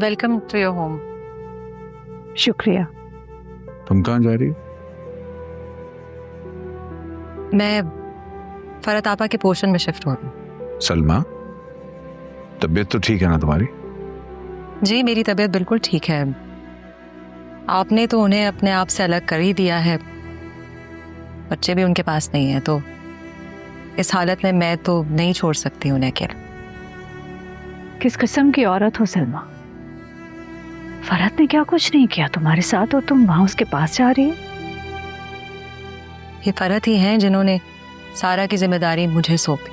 Welcome to your home. शुक्रिया। तुम कहाँ जा रही हो? मैं फरत आपा के पोर्शन में शिफ्ट हो रही हूँ। सलमा, तबीयत तो ठीक है ना तुम्हारी? जी मेरी तबीयत बिल्कुल ठीक है। आपने तो उन्हें अपने आप से अलग कर ही दिया है, बच्चे भी उनके पास नहीं है, तो इस हालत में मैं तो नहीं छोड़ सकती उन्हें अकेले। किस किस्म की औरत हो सलमा? फरहत ने क्या कुछ नहीं किया तुम्हारे साथ और तुम वहां उसके पास जा रही हो? ये फरहत ही हैं जिन्होंने सारा की जिम्मेदारी मुझे सौंपी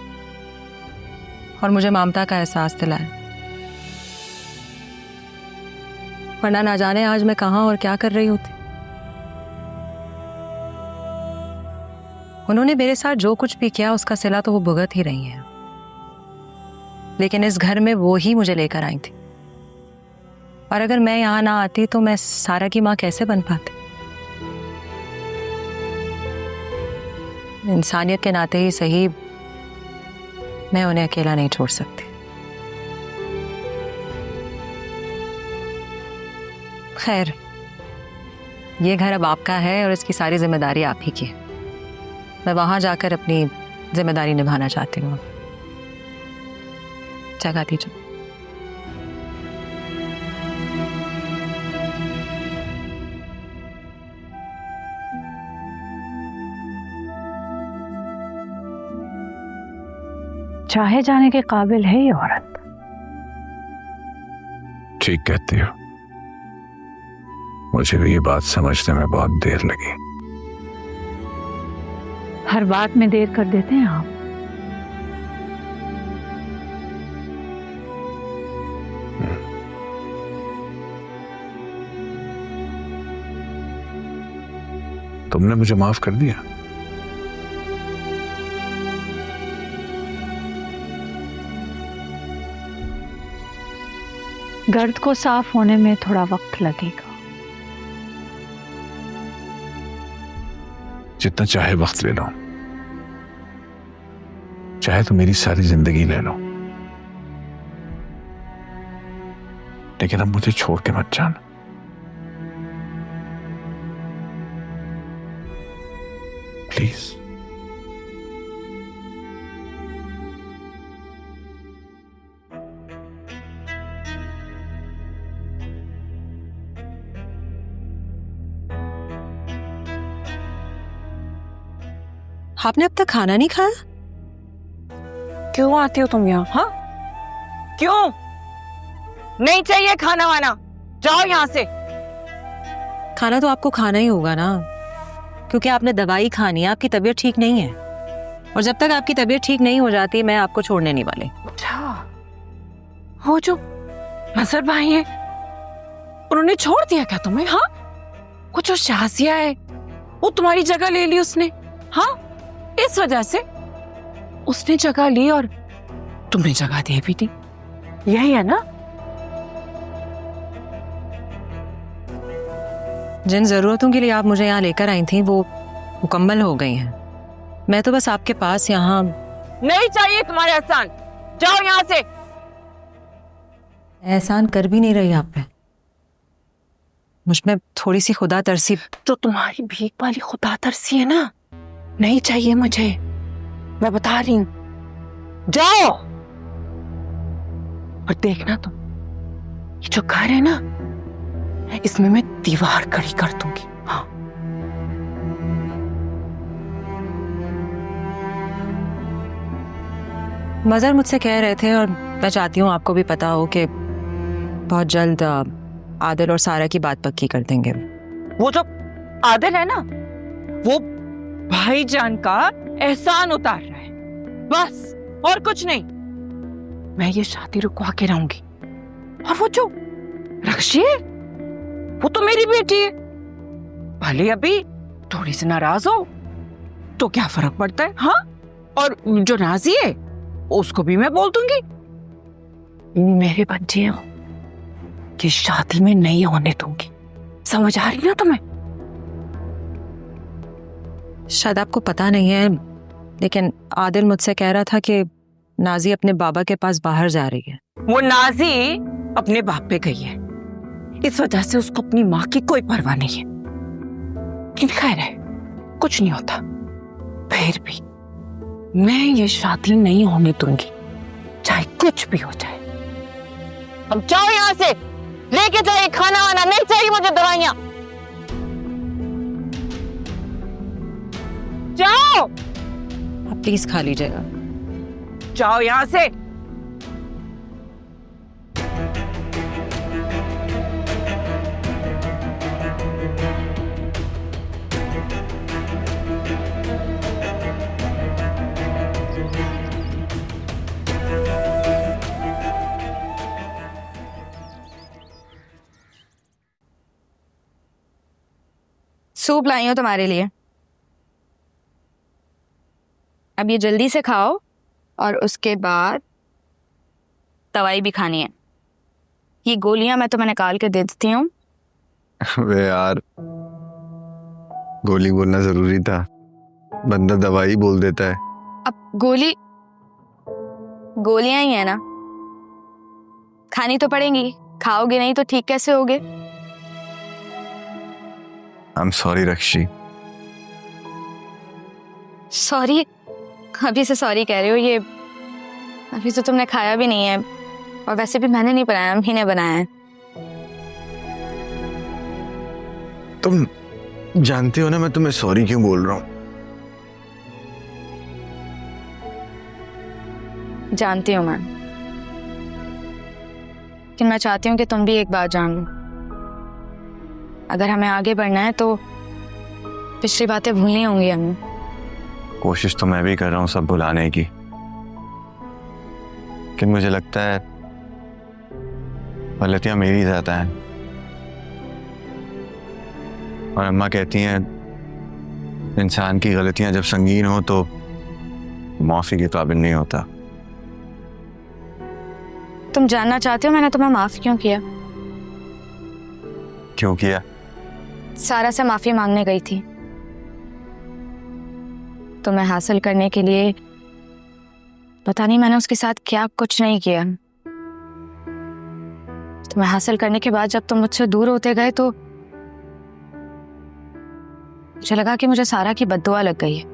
और मुझे ममता का एहसास दिलाया, वरना ना जाने आज मैं कहां और क्या कर रही होती। उन्होंने मेरे साथ जो कुछ भी किया उसका सिला तो वो भुगत ही रही हैं, लेकिन इस घर में वो ही मुझे लेकर आई थी, और अगर मैं यहां ना आती तो मैं सारा की मां कैसे बन पाती। इंसानियत के नाते ही सही, मैं उन्हें अकेला नहीं छोड़ सकती। खैर, ये घर अब आपका है और इसकी सारी जिम्मेदारी आप ही की है। मैं वहां जाकर अपनी जिम्मेदारी निभाना चाहती हूँ। जगह दीजिए। चाहे जाने के काबिल है ये औरत। ठीक कहती हो, मुझे भी ये बात समझने में बहुत देर लगी। हर बात में देर कर देते हैं आप। तुमने मुझे माफ कर दिया? गर्द को साफ होने में थोड़ा वक्त लगेगा। जितना चाहे वक्त ले लो, चाहे तो मेरी सारी जिंदगी ले लो, लेकिन अब मुझे छोड़ के मत जाना। प्लीज। आपने अब तक खाना नहीं खाया? क्यों आती हो तुम यहाँ? हाँ, क्यों? नहीं चाहिए खाना वाना, जाओ यहाँ से। खाना तो आपको खाना ही होगा ना, क्योंकि आपने दवाई खानी है, आपकी तबीयत ठीक नहीं है, और जब तक आपकी तबीयत ठीक नहीं हो जाती मैं आपको छोड़ने नहीं वाली। अच्छा, वो जो नजर भाई है उन्होंने छोड़ दिया क्या तुम्हें? हाँ, वो जो शाजिया है वो तुम्हारी जगह ले ली उसने। हाँ, इस वजह से उसने जगह ली और तुमने जगह दी भी नहीं, यही है ना? जिन जरूरतों के लिए आप मुझे यहाँ लेकर आई थी वो मुकम्मल हो गई हैं। मैं तो बस आपके पास यहाँ। नहीं चाहिए तुम्हारे एहसान, जाओ यहाँ से। एहसान कर भी नहीं रही आप पे, मुझमें थोड़ी सी खुदा तरसी। तो तुम्हारी भीख वाली खुदा तरसी है ना, नहीं चाहिए मुझे, मैं बता रही हूं, जाओ। और देखना तुम, ये जो घर है ना, इसमें मैं दीवार खड़ी कर दूंगी। हाँ, मजर मुझसे कह रहे थे, और मैं चाहती हूँ आपको भी पता हो कि बहुत जल्द आदिल और सारा की बात पक्की कर देंगे। वो जो आदिल है ना, वो भाईजान का एहसान उतार रहा है, बस, और कुछ नहीं। मैं ये शादी रुकवा के रहूंगी। और वो जो रक्षी है, वो तो मेरी बेटी है, भले अभी थोड़ी सी नाराज हो तो क्या फर्क पड़ता है? हाँ, और जो नाजी है उसको भी मैं बोल दूंगी मेरे बच्चे हो कि शादी में नहीं होने दूंगी। समझ आ रही ना तुम्हें? शायद आपको पता नहीं है, लेकिन आदिल मुझसे कह रहा था कि नाजी अपने बाबा के पास बाहर जा रही है। वो नाजी अपने बाप पे गई है, इस वजह से उसको अपनी माँ की कोई परवाह नहीं है। लेकिन खैर है, कुछ नहीं होता। फिर भी मैं ये शादी नहीं होने दूंगी, चाहे कुछ भी हो जाए। अब जाओ यहां से, लेके जाइए खाना वाना, नहीं चाहिए मुझे दवाइयां। जाओ, आप प्लीज खा लीजिएगा। जाओ यहां से। सूप लाई हूँ तुम्हारे लिए, अब ये जल्दी से खाओ और उसके बाद दवाई भी खानी है। ये गोलियां मैं तुम्हें निकाल के दे देती हूँ। वे यार, गोली बोलना जरूरी था, बंदा दवाई बोल देता है। अब गोलियां ही है ना, खानी तो पड़ेंगी, खाओगे नहीं तो ठीक कैसे होगे? I am sorry Rakshi. Sorry? अभी से सॉरी कह रहे हो? ये अभी तो तुमने खाया भी नहीं है, और वैसे भी मैंने नहीं बनाया, अम्मी ने बनाया है। तुम जानती हो ना मैं तुम्हें सॉरी क्यों बोल रहा हूँ? जानती हूँ मैं, लेकिन मैं चाहती हूँ कि तुम भी एक बात जान लो। अगर हमें आगे बढ़ना है तो पिछली बातें भूलनी होंगी हमें। कोशिश तो मैं भी कर रहा हूँ सब भुलाने की, लेकिन मुझे लगता है गलतियां मेरी ज्यादा हैं। और अम्मा कहती हैं इंसान की गलतियां जब संगीन हो तो माफी के काबिल नहीं होता। तुम जानना चाहते हो मैंने तुम्हें माफ क्यों किया? क्यों किया? सारा से माफी मांगने गई थी, तुम्हें हासिल करने के लिए। पता नहीं मैंने उसके साथ क्या कुछ नहीं किया। तुम्हें हासिल करने के बाद जब तुम मुझसे दूर होते गए तो मुझे लगा कि मुझे सारा की बद्दुआ लग गई है,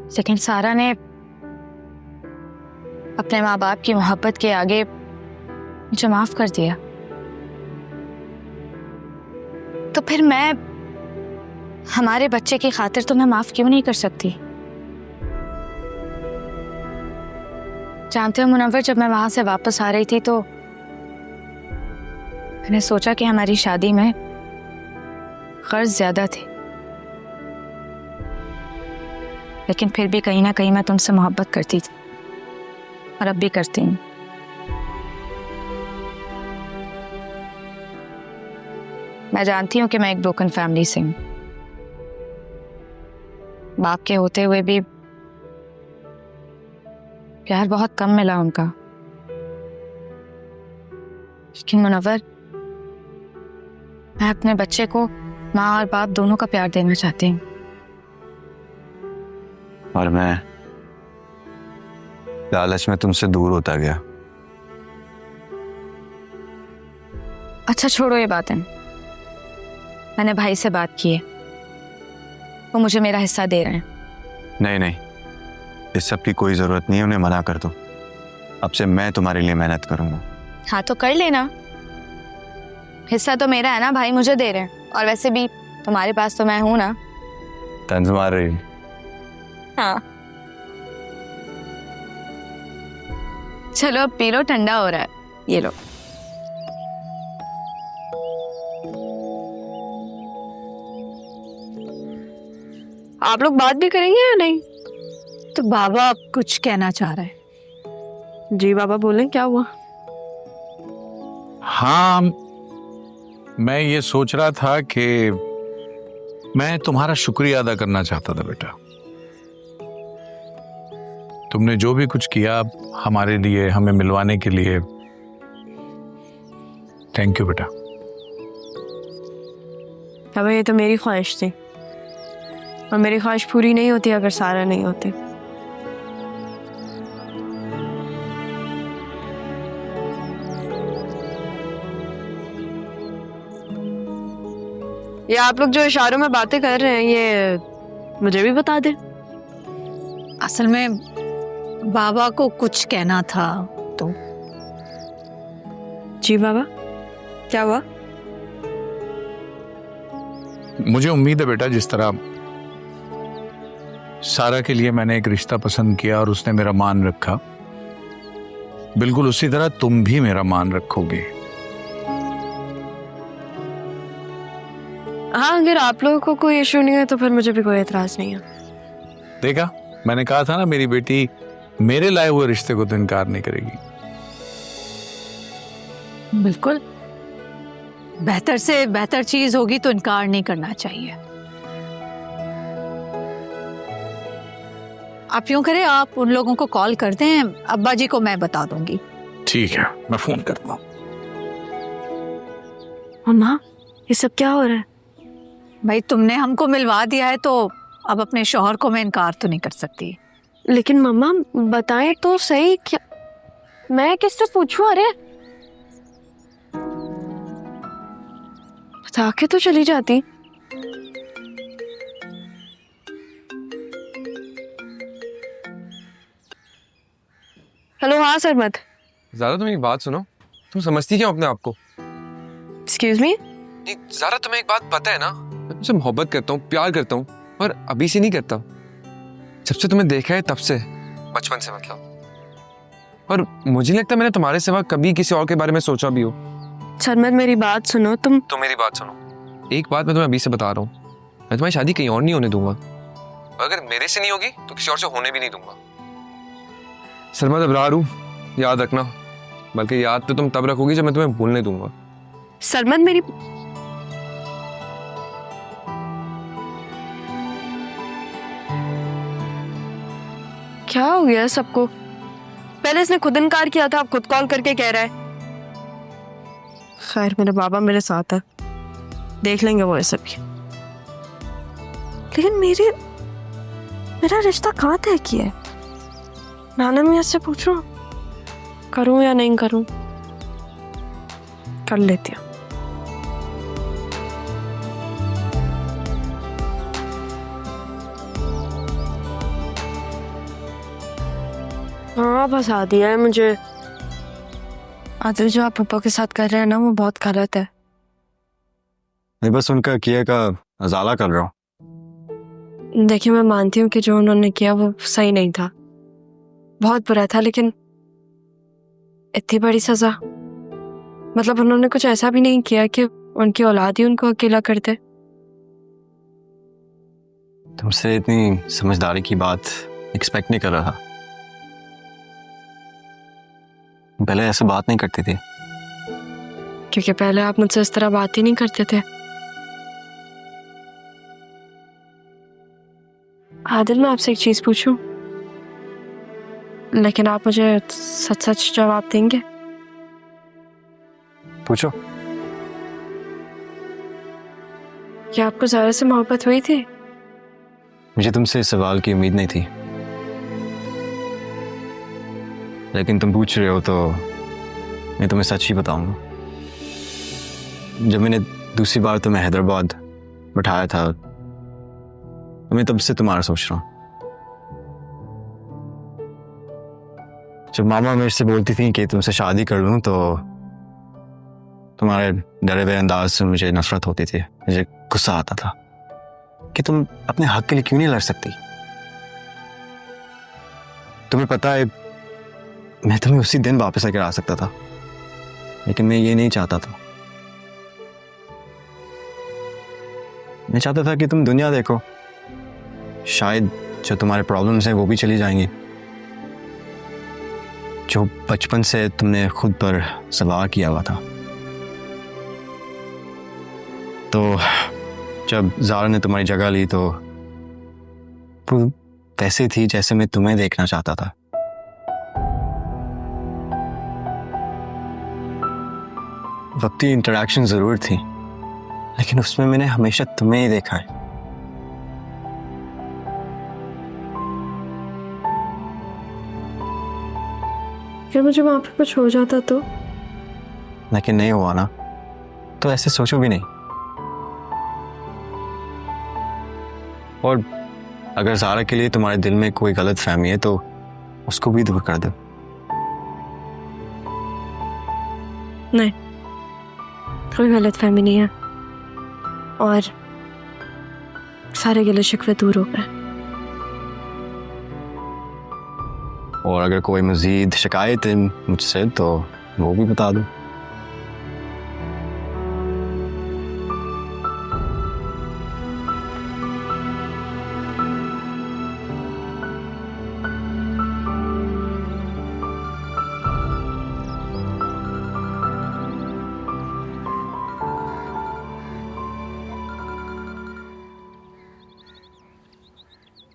लेकिन सारा ने अपने माँ बाप की मोहब्बत के आगे मुझे माफ कर दिया। तो फिर मैं हमारे बच्चे की खातिर तुम्हें माफ क्यों नहीं कर सकती? जानते हो मुनव्वर, जब मैं वहां से वापस आ रही थी तो मैंने सोचा कि हमारी शादी में कर्ज ज्यादा थे, लेकिन फिर भी कहीं ना कहीं मैं तुमसे मोहब्बत करती थी, और अब भी करती हूँ। मैं जानती हूँ कि मैं एक ब्रोकन फैमिली से हूँ, बाप के होते हुए भी प्यार बहुत कम मिला उनका। लेकिन मुनव्वर, मैं अपने बच्चे को माँ और बाप दोनों का प्यार देना चाहती हूँ। और मैं लालच में तुमसे दूर होता गया। अच्छा छोड़ो ये बातें, मैंने भाई से बात की है, वो मुझे मेरा हिस्सा दे रहे हैं। नहीं नहीं, इस सब की कोई जरूरत नहीं है, उन्हें मना कर दो। अब से मैं तुम्हारे लिए मेहनत करूंगा। हाँ तो कर लेना, हिस्सा तो मेरा है ना, भाई मुझे दे रहे हैं, और वैसे भी तुम्हारे पास तो मैं हूं ना। तंज मार रही। हाँ चलो अब पी लो, ठंडा हो रहा है, ये लो। आप लोग बात भी करेंगे या नहीं? तो बाबा कुछ कहना चाह रहे हैं। जी बाबा बोलें, क्या हुआ? हाँ, मैं ये सोच रहा था कि मैं तुम्हारा शुक्रिया अदा करना चाहता था बेटा। तुमने जो भी कुछ किया हमारे लिए, हमें मिलवाने के लिए, थैंक यू बेटा। अब ये तो मेरी ख्वाहिश थी, और मेरी ख्वाहिश पूरी नहीं होती अगर सारा नहीं होते। ये आप लोग जो इशारों में बातें कर रहे हैं ये मुझे भी बता दे। असल में बाबा को कुछ कहना था तो। जी बाबा, क्या हुआ? मुझे उम्मीद है बेटा, जिस तरह सारा के लिए मैंने एक रिश्ता पसंद किया और उसने मेरा मान रखा, बिल्कुल उसी तरह तुम भी मेरा मान रखोगे। हाँ, अगर आप लोगों को कोई इशू नहीं है तो फिर मुझे भी कोई एतराज नहीं है। देखा, मैंने कहा था ना, मेरी बेटी मेरे लाए हुए रिश्ते को तो इनकार नहीं करेगी। बिल्कुल, बेहतर से बेहतर चीज होगी तो इनकार नहीं करना चाहिए। आप यूं करें, आप उन लोगों को कॉल कर दें, अब्बा जी को मैं बता दूंगी। ठीक है, मैं फोन करता हूँ। मम्मा, ये सब क्या हो रहा है? भाई तुमने हमको मिलवा दिया है तो अब अपने शौहर को मैं इनकार तो नहीं कर सकती। लेकिन मम्मा बताएं तो सही, क्या मैं किससे पूछूं? अरे बता के तो चली जाती। हेलो, हाँ सरमत। ज़ारा, तुम एक बात सुनो, तुम समझती क्यों अपने आप को? Excuse me? नहीं ज़ारा, तुम्हें एक बात पता है ना, मैं तुमसे मोहब्बत करता हूँ, प्यार करता हूँ, और अभी से नहीं करता, जब से तुम्हें देखा है तब से, बचपन से मतलब। और मुझे लगता है मैंने तुम्हारे सिवा कभी किसी और के बारे में सोचा भी हो। सरमत, मेरी बात सुनो। तुम मेरी बात सुनो, एक बात मैं तुम्हें अभी से बता रहा हूँ, मैं तुम्हारी शादी कहीं और नहीं होने दूंगा। अगर मेरे से नहीं होगी तो किसी और से होने भी नहीं दूंगा। सरमत, अबरार हूँ, याद रखना, बल्कि याद तो तुम तब रखोगी जब मैं तुम्हें भूलने दूंगा। सरमत, मेरी क्या हो गया सबको? पहले इसने खुद इनकार किया था, अब खुद कॉल करके कह रहा है। खैर, मेरे बाबा मेरे साथ है, देख लेंगे वो ये सब भी। लेकिन मेरा रिश्ता कहाँ तय किया है? नाना मियाँ से पूछूं, करूं या नहीं करूं? कर लेती हूँ। हाँ, फंसा दिया है मुझे। आदिल, जो आप पापा के साथ कर रहे हैं ना, वो बहुत गलत है। मैं बस उनका किए का अजाला कर रहा हूँ। देखिए, मैं मानती हूँ कि जो उन्होंने किया वो सही नहीं था, बहुत बुरा था, लेकिन इतनी बड़ी सजा, मतलब उन्होंने कुछ ऐसा भी नहीं किया कि उनकी औलाद ही उनको अकेला कर दे। तुमसे इतनी समझदारी की बात एक्सपेक्ट नहीं कर रहा था। पहले ऐसे बात नहीं करती थी। क्योंकि पहले आप मुझसे इस तरह बात ही नहीं करते थे। आदिल, मैं आपसे एक चीज पूछूं, लेकिन आप मुझे सच सच जवाब देंगे? पूछो। क्या आपको ज़ारा से मोहब्बत हुई थी? मुझे तुमसे इस सवाल की उम्मीद नहीं थी, लेकिन तुम पूछ रहे हो तो मैं तुम्हें सच ही बताऊंगा। जब मैंने दूसरी बार तुम्हें हैदराबाद बैठाया था, तो मैं तब से तुम्हारा सोच रहा हूँ। जब मामा मेरे से बोलती थी कि तुमसे शादी कर लूं, तो तुम्हारे डरे हुए अंदाज से मुझे नफरत होती थी। मुझे गुस्सा आता था कि तुम अपने हक के लिए क्यों नहीं लड़ सकती। तुम्हें पता है, मैं तुम्हें उसी दिन वापस लेकर आ सकता था, लेकिन मैं ये नहीं चाहता था। मैं चाहता था कि तुम दुनिया देखो, शायद जो तुम्हारे प्रॉब्लम्स हैं वो भी चली जाएंगी, जो बचपन से तुमने खुद पर सवार किया हुआ था। तो जब ज़ारा ने तुम्हारी जगह ली तो वो वैसे थी जैसे मैं तुम्हें देखना चाहता था। वक्ती इंटरेक्शन जरूर थी, लेकिन उसमें मैंने हमेशा तुम्हें ही देखा है। क्या मुझे वहां पे कुछ हो जाता तो? लेकिन नहीं हुआ ना, तो ऐसे सोचो भी नहीं। और अगर ज़ारा के लिए तुम्हारे दिल में कोई गलत फहमी है तो उसको भी दूर कर दो। नहीं, कोई गलत फहमी नहीं है और सारे गिले शिकवे दूर हो गए। और अगर कोई मज़ीद शिकायत है मुझसे तो वो भी बता दो।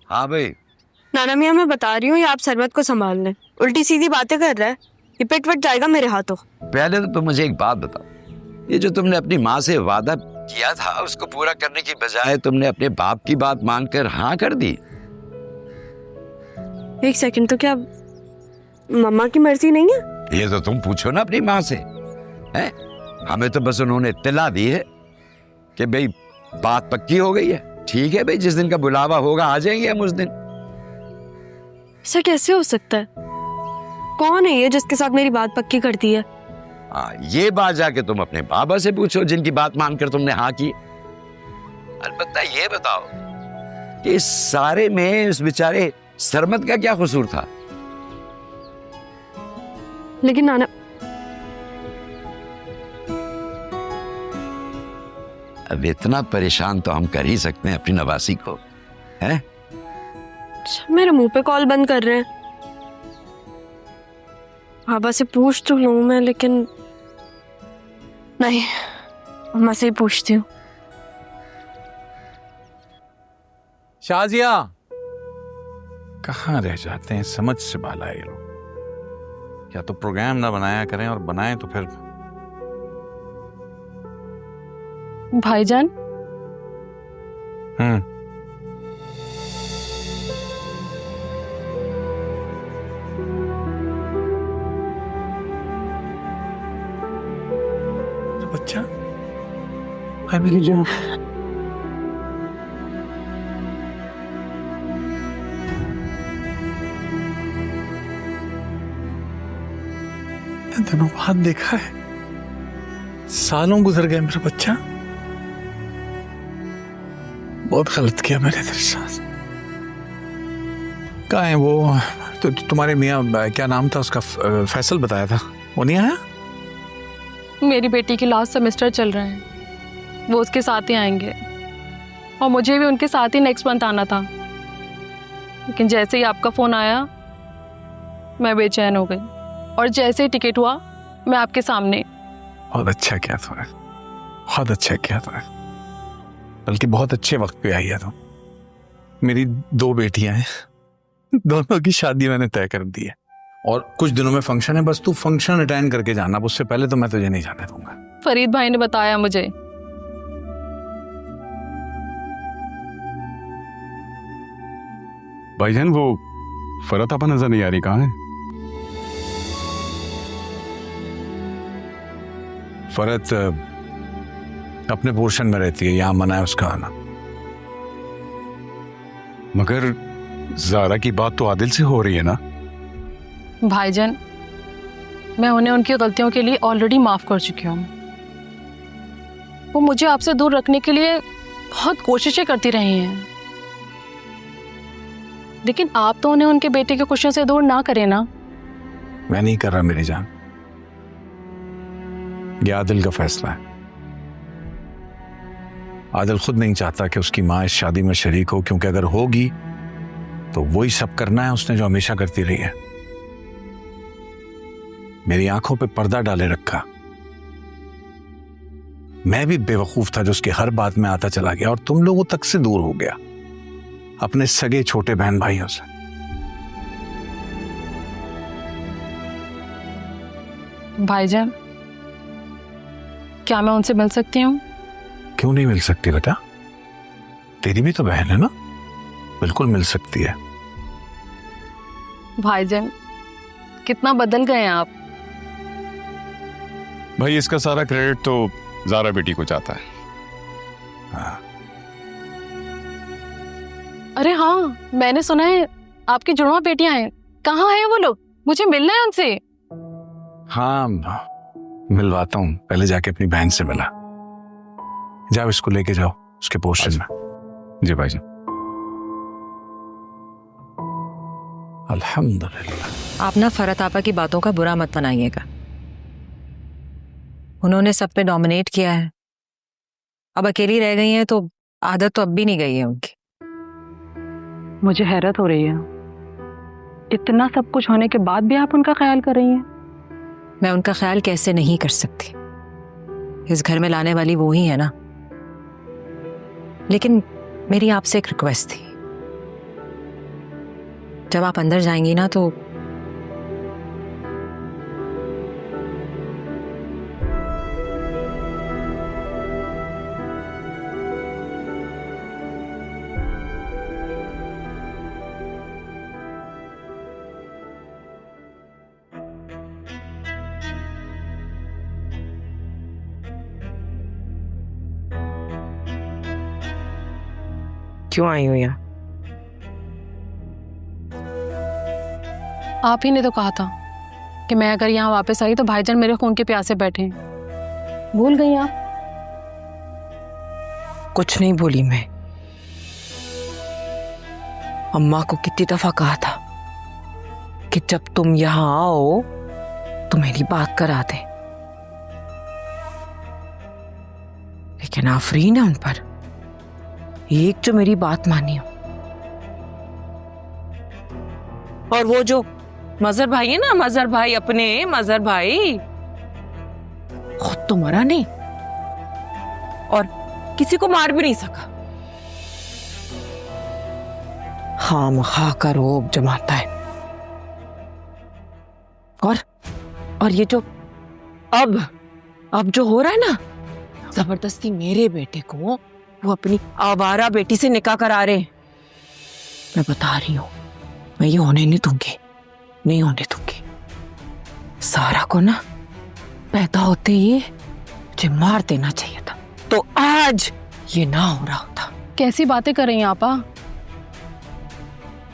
हाँ भाई। नाना मियाँ, मैं बता रही हूँ, ये आप सरबत को संभाल लें। उल्टी सीधी बातें कर रहा है, ये पिट विट जाएगा मेरे हाथों। पहले तो तुम मुझे एक बात बताओ, ये जो तुमने अपनी माँ से वादा किया था उसको पूरा करने की बजाय तुमने अपने बाप की बात मानकर हाँ कर दी। एक सेकंड, तो क्या मम्मा की मर्जी नहीं है? ये तो तुम पूछो ना अपनी माँ से, हैं? हमें तो बस उन्होंने इत्तला दी है कि भाई बात पक्की हो गई है। ठीक है भाई, जिस दिन का बुलावा होगा आ जाएंगे हम उस दिन। ऐसा कैसे हो सकता है? कौन है ये जिसके साथ मेरी बात पक्की करती है? ये बात जाके तुम अपने बाबा से पूछो जिनकी बात मानकर तुमने हाँ की। अलबत्ता ये बताओ कि इस सारे में उस बेचारे सरमत का क्या कसूर था? लेकिन नाना, अब इतना परेशान तो हम कर ही सकते हैं अपनी नवासी को, हैं? मेरे मुंह पे कॉल बंद कर रहे हैं। बाबा से पूछ तो लूं मैं, लेकिन नहीं, अम्मा से ही पूछती हूँ। शाजिया, कहाँ रह जाते हैं, समझ से बाला ये लोग। या तो प्रोग्राम ना बनाया करें, और बनाए तो फिर। भाईजान। बच्चा, हाय मेरी जान। दिनों बाद देखा है, सालों गुजर गए मेरा बच्चा। बहुत गलत किया मैंने तेरे साथ। कहाँ है वो तो तुम्हारे मियाँ, क्या नाम था उसका, फैसल बताया था, वो नहीं आया? मेरी बेटी की लास्ट सेमेस्टर चल रहे हैं, वो उसके साथ ही आएंगे और मुझे भी उनके साथ ही नेक्स्ट मंथ आना था। लेकिन जैसे ही आपका फ़ोन आया मैं बेचैन हो गई, और जैसे ही टिकट हुआ मैं आपके सामने। बहुत अच्छा किया तुमने, बहुत अच्छा किया तुमने, बल्कि बहुत अच्छे वक्त पे आई है तुम। मेरी 2 बेटियां हैं, दोनों की शादी मैंने तय कर दी है, और कुछ दिनों में फंक्शन है। बस तू फंक्शन अटेंड करके जाना, उससे पहले तो मैं तुझे नहीं जाने दूंगा। फरीद भाई ने बताया मुझे। भाईजान, वो फरत आपा नजर नहीं आ रही, कहाँ है? फरत अपने पोर्शन में रहती है, यहाँ मना है उसका आना। मगर ज़ारा की बात तो आदिल से हो रही है ना? भाईजान, मैं उन्हें उनकी गलतियों के लिए ऑलरेडी माफ कर चुकी हूँ। वो मुझे आपसे दूर रखने के लिए बहुत कोशिशें करती रही हैं, लेकिन आप तो उन्हें उनके बेटे की खुशियों से दूर ना करें ना। मैं नहीं कर रहा मेरी जान, ये आदिल का फैसला है। आदिल खुद नहीं चाहता कि उसकी माँ इस शादी में शरीक हो, क्योंकि अगर होगी तो वही सब करना है उसने जो हमेशा करती रही है। मेरी आंखों पे पर्दा डाले रखा। मैं भी बेवकूफ था जो उसकी हर बात में आता चला गया और तुम लोगों तक से दूर हो गया, अपने सगे छोटे बहन भाइयों से। भाईजान, क्या मैं उनसे मिल सकती हूँ? क्यों नहीं मिल सकती बेटा, तेरी भी तो बहन है ना, बिल्कुल मिल सकती है। भाईजान, कितना बदल गए हैं आप। भाई, इसका सारा क्रेडिट तो ज़ारा बेटी को जाता है। हाँ। अरे हाँ, मैंने सुना है आपकी जुड़वा बेटियां हैं। कहाँ हैं वो लोग? मुझे मिलना है उनसे। हाँ मिलवाता हूँ, पहले जाके अपनी बहन से मिला। जाओ इसको लेके जाओ उसके पोर्शन में। जी भाई जी। अल्हम्दुलिल्लाह। आप ना फरत आपा की बातों का बुरा मत बनाइएगा। उन्होंने सब पे डोमिनेट किया है, अब अकेली रह गई हैं तो आदत तो अब भी नहीं गई है उनकी। मुझे हैरत हो रही है, इतना सब कुछ होने के बाद भी आप उनका ख्याल कर रही हैं। मैं उनका ख्याल कैसे नहीं कर सकती, इस घर में लाने वाली वो ही है ना। लेकिन मेरी आपसे एक रिक्वेस्ट थी, जब आप अंदर जाएंगी ना तो क्यों आई हो यहाँ? आप ही ने तो कहा था कि मैं अगर यहाँ वापस आई तो भाईजान मेरे खून के प्यासे बैठे हैं। भूल गई आप? कुछ नहीं भूली मैं। अम्मा को कितनी दफा कहा था कि जब तुम यहाँ आओ तो मेरी बात करा दे, लेकिन आफरीन है उन पर, एक जो मेरी बात मानी हो। और वो जो मजहर भाई है ना, मजहर भाई, अपने मजहर भाई, खुद तो मरा नहीं और किसी को मार भी नहीं सका। खामखा का रोब जमाता है। और ये जो अब जो हो रहा है ना, जबरदस्ती मेरे बेटे को वो अपनी आवारा बेटी से निकाह करा रहे हैं। मैं बता रही हूं, मैं ये होने नहीं दूंगी, नहीं होने दूंगी। सारा को ना पैदा होते ही मुझे मार देना चाहिए था, तो आज ये ना हो रहा होता। कैसी बातें कर रही हैं आपा?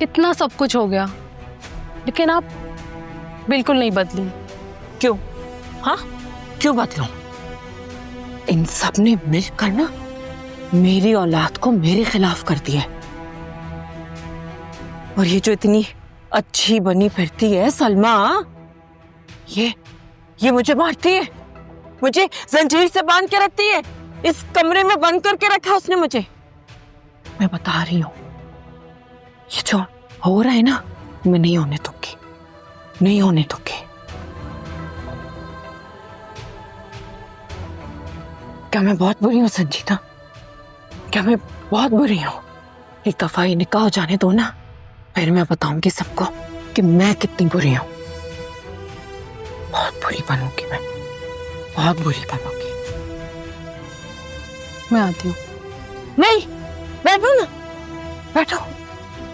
इतना सब कुछ हो गया लेकिन आप बिल्कुल नहीं बदली। क्यों? हाँ, क्यों बदलूं? इन सब ने मिलकर ना मेरी औलाद को मेरे खिलाफ कर दिया है। और ये जो इतनी अच्छी बनी फिरती है सलमा, ये मुझे मारती है, मुझे जंजीर से बांध के रखती है, इस कमरे में बंद करके रखा उसने मुझे। मैं बता रही हूं, ये जो हो रहा है ना, मैं नहीं होने दूंगी, नहीं होने दूंगी। क्या मैं बहुत बुरी हूं संजीदा? क्या मैं बहुत बुरी हूं? एक दफा ही निकाह हो जाने दो ना, फिर मैं बताऊंगी सबको कि मैं कितनी बुरी हूं। बहुत बुरी बनूंगी मैं, बहुत बुरी बनूंगी। मैं आती हूँ। नहीं, बैठो ना, बैठो।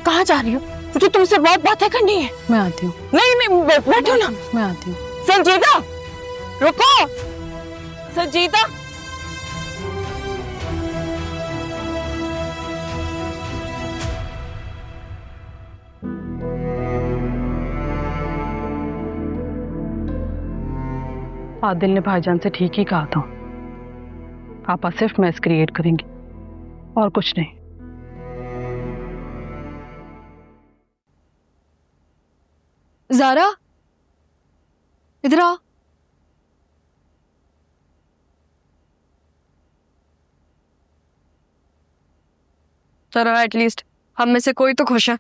कहाँ जा रही हो? मुझे तुमसे बहुत बातें करनी है। मैं आती हूँ। नहीं, बैठो ना। मैं आती हूँ। संजीदा, रुको। संजीदा, आदिल ने भाईजान से ठीक ही कहा था, आपा सिर्फ मैस क्रिएट करेंगी और कुछ नहीं। ज़ारा, इधर आओ। चलो एटलीस्ट हम में से कोई तो खुश है।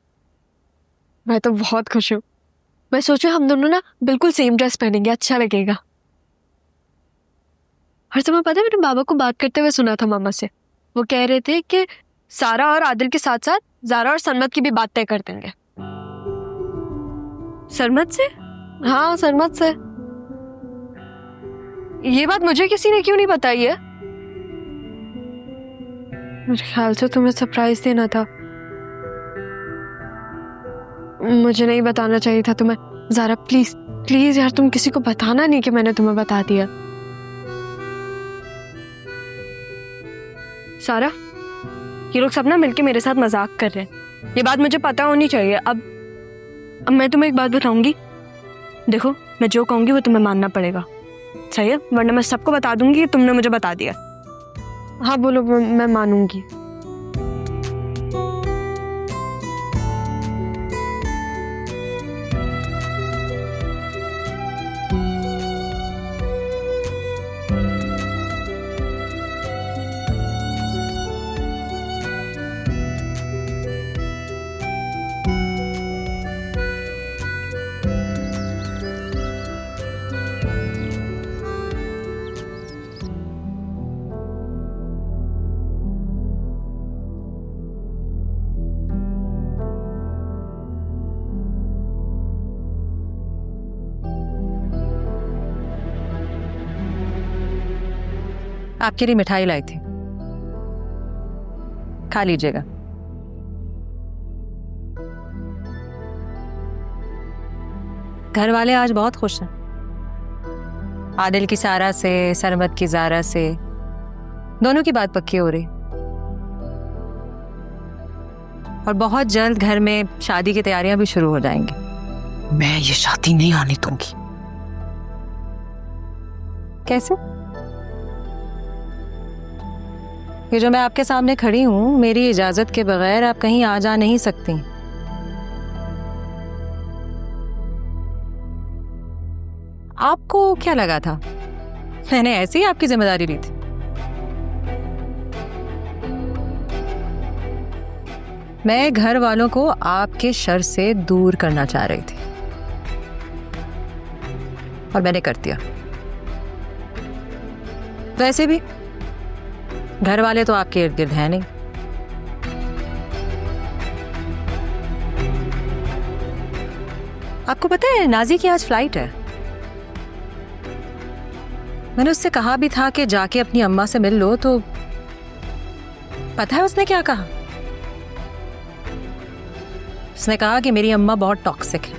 मैं तो बहुत खुश हूँ। मैं सोचूं हम दोनों ना बिल्कुल सेम ड्रेस पहनेंगे, अच्छा लगेगा। और तुम्हें पता है, मैंने बाबा को बात करते हुए सुना था मामा से। वो कह रहे थे कि सारा और आदिल के साथ साथ ज़ारा और सरमत की भी बात तय कर देंगे। सरमत से? हाँ, सरमत से। ये बात मुझे किसी ने क्यों नहीं बताई है? मेरे ख्याल से तुम्हें सरप्राइज देना था, मुझे नहीं बताना चाहिए था तुम्हें। ज़ारा प्लीज प्लीज यार, तुम किसी को बताना नहीं कि मैंने तुम्हें बता दिया। सारा, ये लोग सब ना मिलके मेरे साथ मजाक कर रहे हैं। ये बात मुझे पता होनी चाहिए। अब मैं तुम्हें एक बात बताऊंगी, देखो मैं जो कहूंगी वो तुम्हें मानना पड़ेगा, सही है? वरना मैं सबको बता दूंगी कि तुमने मुझे बता दिया। हाँ बोलो, मैं मानूंगी। आपके लिए मिठाई लाई थी, खा लीजिएगा। घर वाले आज बहुत खुश हैं। आदिल की सारा से, सरमत की जारा से, दोनों की बात पक्की हो रही और बहुत जल्द घर में शादी की तैयारियां भी शुरू हो जाएंगी। मैं ये शादी नहीं आने दूंगी। कैसे? ये जो मैं आपके सामने खड़ी हूं, मेरी इजाजत के बगैर आप कहीं आ जा नहीं सकती। आपको क्या लगा था मैंने ऐसे ही आपकी जिम्मेदारी ली थी? मैं घर वालों को आपके शर से दूर करना चाह रही थी और मैंने कर दिया। वैसे भी घर वाले तो आपके इर्द गिर्द हैं नहीं। आपको पता है नाजी की आज फ्लाइट है। मैंने उससे कहा भी था कि जाके अपनी अम्मा से मिल लो, तो पता है उसने क्या कहा? उसने कहा कि मेरी अम्मा बहुत टॉक्सिक है,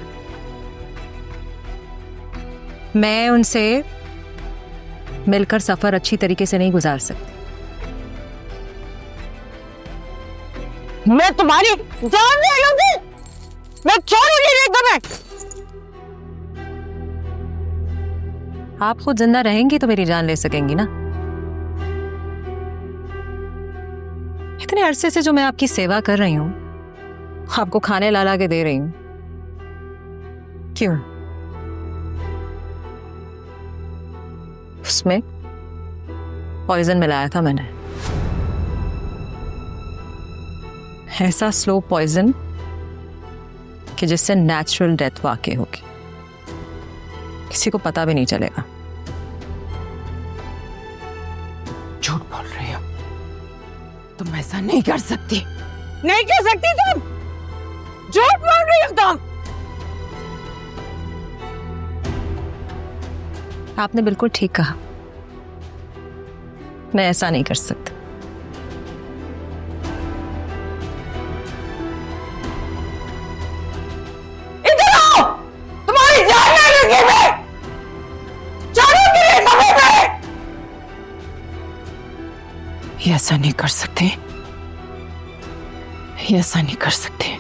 मैं उनसे मिलकर सफर अच्छी तरीके से नहीं गुजार सकती। मैं तुम्हारी जान ले लूंगी, मैं छोड़ूंगी नहीं तुम्हें। आप खुद जिंदा रहेंगी तो मेरी जान ले सकेंगी ना। इतने अरसे से जो मैं आपकी सेवा कर रही हूं, आपको खाने ला ला के दे रही हूं, क्यों? उसमें पॉइजन मिलाया था मैंने, ऐसा स्लो पॉइजन कि जिससे नेचुरल डेथ वाकई होगी, किसी को पता भी नहीं चलेगा। झूठ बोल रही हो तुम, ऐसा नहीं कर सकती, नहीं कर सकती तुम, झूठ बोल रही हो तुम। आपने बिल्कुल ठीक कहा, मैं ऐसा नहीं कर सकती। इधर आओ, तुम्हारी जान ले लूंगी मैं, छोड़ूंगी नहीं तुम्हें मैं। ये ऐसा नहीं कर सकते, ये ऐसा नहीं कर सकते,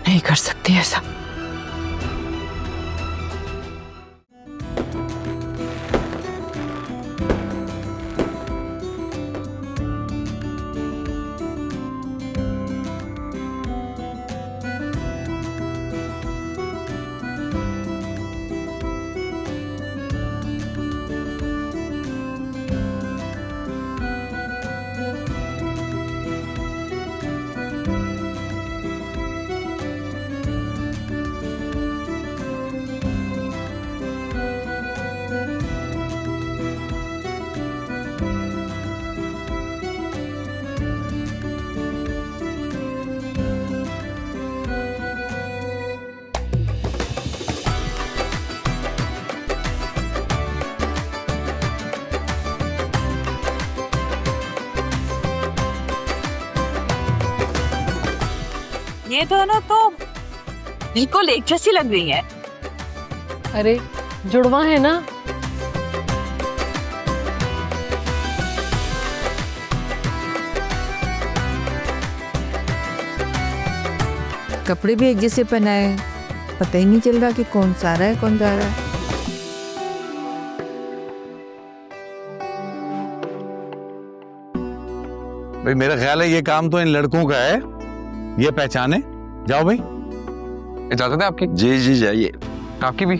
नहीं कर सकती ऐसा। ये दोनों तो बिल्कुल एक जैसी लग रही है। अरे जुड़वा है ना। कपड़े भी एक जैसे पहनाए, पता ही नहीं चल रहा कि कौन सा आ रहा है कौन जा रहा है। भाई मेरा ख्याल है ये काम तो इन लड़कों का है, ये पहचाने। जाओ भाई। इजाजत है आपकी? जी जी जाइए। आपकी भी।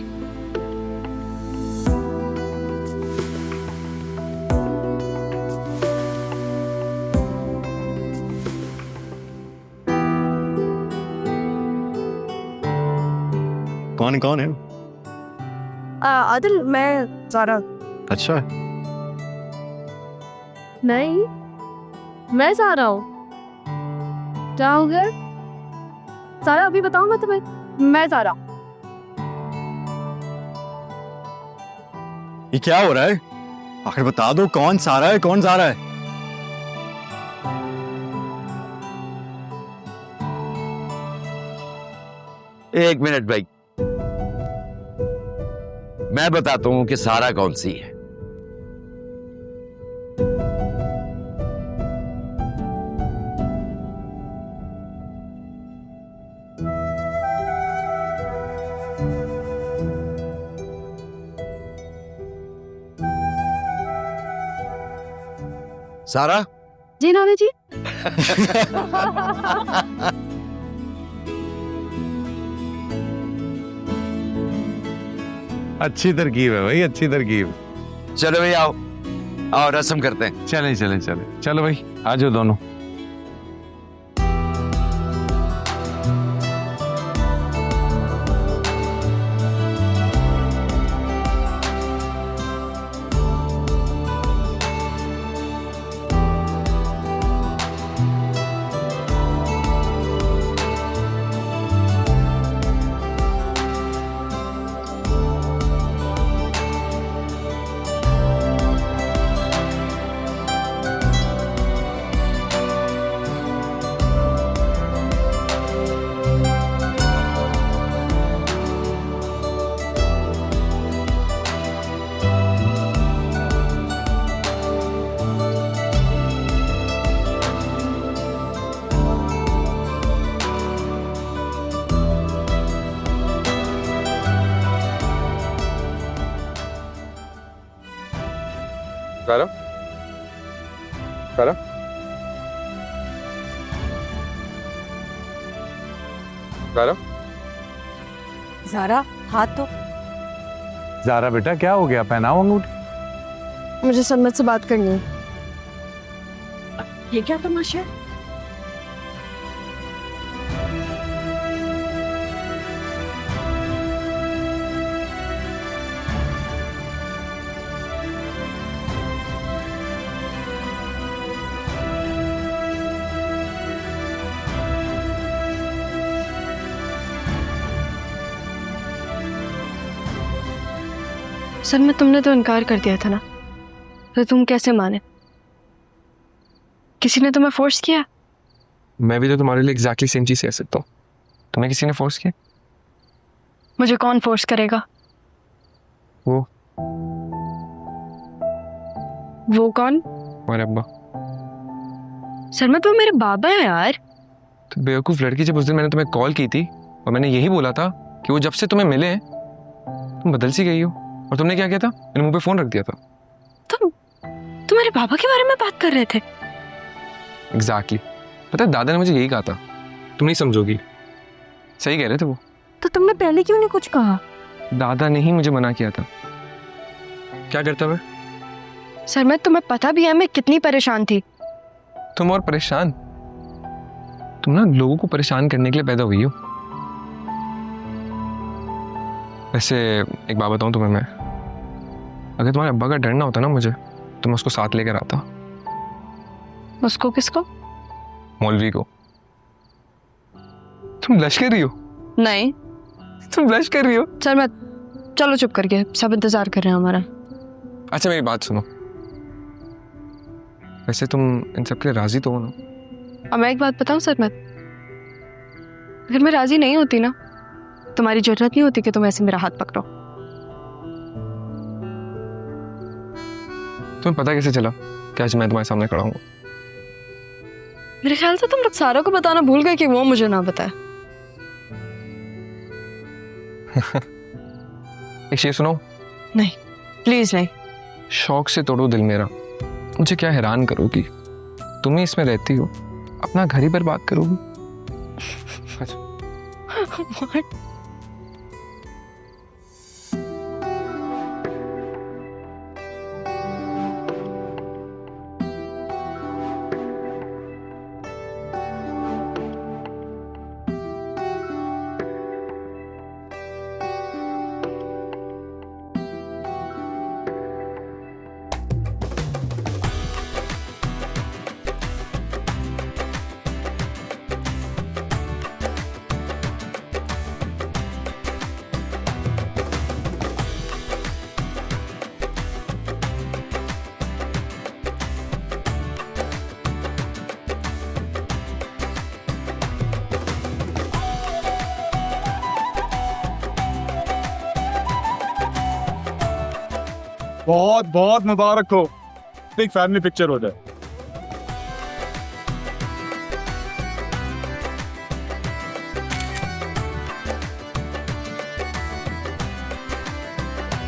कौन कौन है? आदिल, मैं ज़ारा। अच्छा। नहीं, मैं ज़ारा हूँ। क्या हो गया? ज़ारा अभी बताऊँ मैं तुम्हें? मैं ज़ारा। ये क्या हो रहा है? आखिर बता दो कौन सारा है कौन जा रहा है? एक मिनट भाई, मैं बताता हूं कि सारा कौन सी है। सारा? जी नानी जी। अच्छी तरकीब है भाई, अच्छी तरकीब। चलो भाई आओ, आओ रस्म करते हैं। चलें चलें चलें, चलो भाई आ जाओ दोनों। ज़ारा? ज़ारा? ज़ारा? ज़ारा, हाथ तो। ज़ारा बेटा क्या हो गया? पहनाओ अंगूठी। मुझे सरमत से बात करनी है। ये क्या तमाशा है? सरमत, तुमने तो इनकार कर दिया था ना, तो तुम कैसे माने? किसी ने तुम्हें फोर्स किया? मैं भी तो तुम्हारे लिए एग्जैक्टली सेम चीज़ कह सकता हूँ। तुम्हें किसी ने फोर्स किया? मुझे कौन फोर्स करेगा? वो कौन? हमारे अब्बा। सरमत, वो मेरे बाबा हैं यार। तो बेवकूफ़ लड़की, जब उस दिन मैंने तुम्हें कॉल की थी और मैंने यही बोला था कि वो जब से तुम्हें मिले तुम बदल सी गई हो, और तुमने क्या किया था? मैंने मुंह पे फोन रख दिया था। तुम मेरे बाबा के बारे में बात कर रहे थे? एग्जैक्टली। पता है दादा ने मुझे यही कहा था, तुम नहीं समझोगी। सही कह रहे थे वो। तो तुमने पहले क्यों नहीं कुछ कहा? दादा ने ही मुझे मना किया था। क्या करता मैं? सरमत, तुम्हें पता भी है मैं कितनी परेशान थी। तुम और परेशान? तुम ना लोगों को परेशान करने के लिए पैदा हुई हो। वैसे एक बात बताऊं तुम्हें मैं, अगर तुम्हारे अब्बा का डर ना होता ना मुझे, तो मैं उसको साथ लेकर आता। उसको? किसको? मौलवी को। तुम ब्लश कर रही हो? नहीं। तुम ब्लश कर रही हो? सरमत, चलो चुप करके, सब इंतजार कर रहे हैं हमारा। अच्छा मेरी बात सुनो, वैसे तुम इन सब के लिए राजी तो हो ना? अब मैं एक बात बताऊं सरमत, अगर मैं राजी नहीं होती ना, तुम्हारी जरूरत नहीं होती कि तुम ऐसे मेरा हाथ पकड़ो। तुम्हें पता कैसे चला कि आज मैं तुम्हारे सामने खड़ा हूँ? मेरे ख्याल से तुम रुखसारा को बताना भूल गए कि वो मुझे ना बताए। एक शेर सुनो। नहीं, प्लीज नहीं। शौक से तोड़ो दिल मेरा, मुझे क्या हैरान करोगी, तुम ही इसमें रहती हो, अपना घर ही बर्बाद करोगी। बहुत बहुत मुबारक हो, एक फैमिली पिक्चर हो जाए।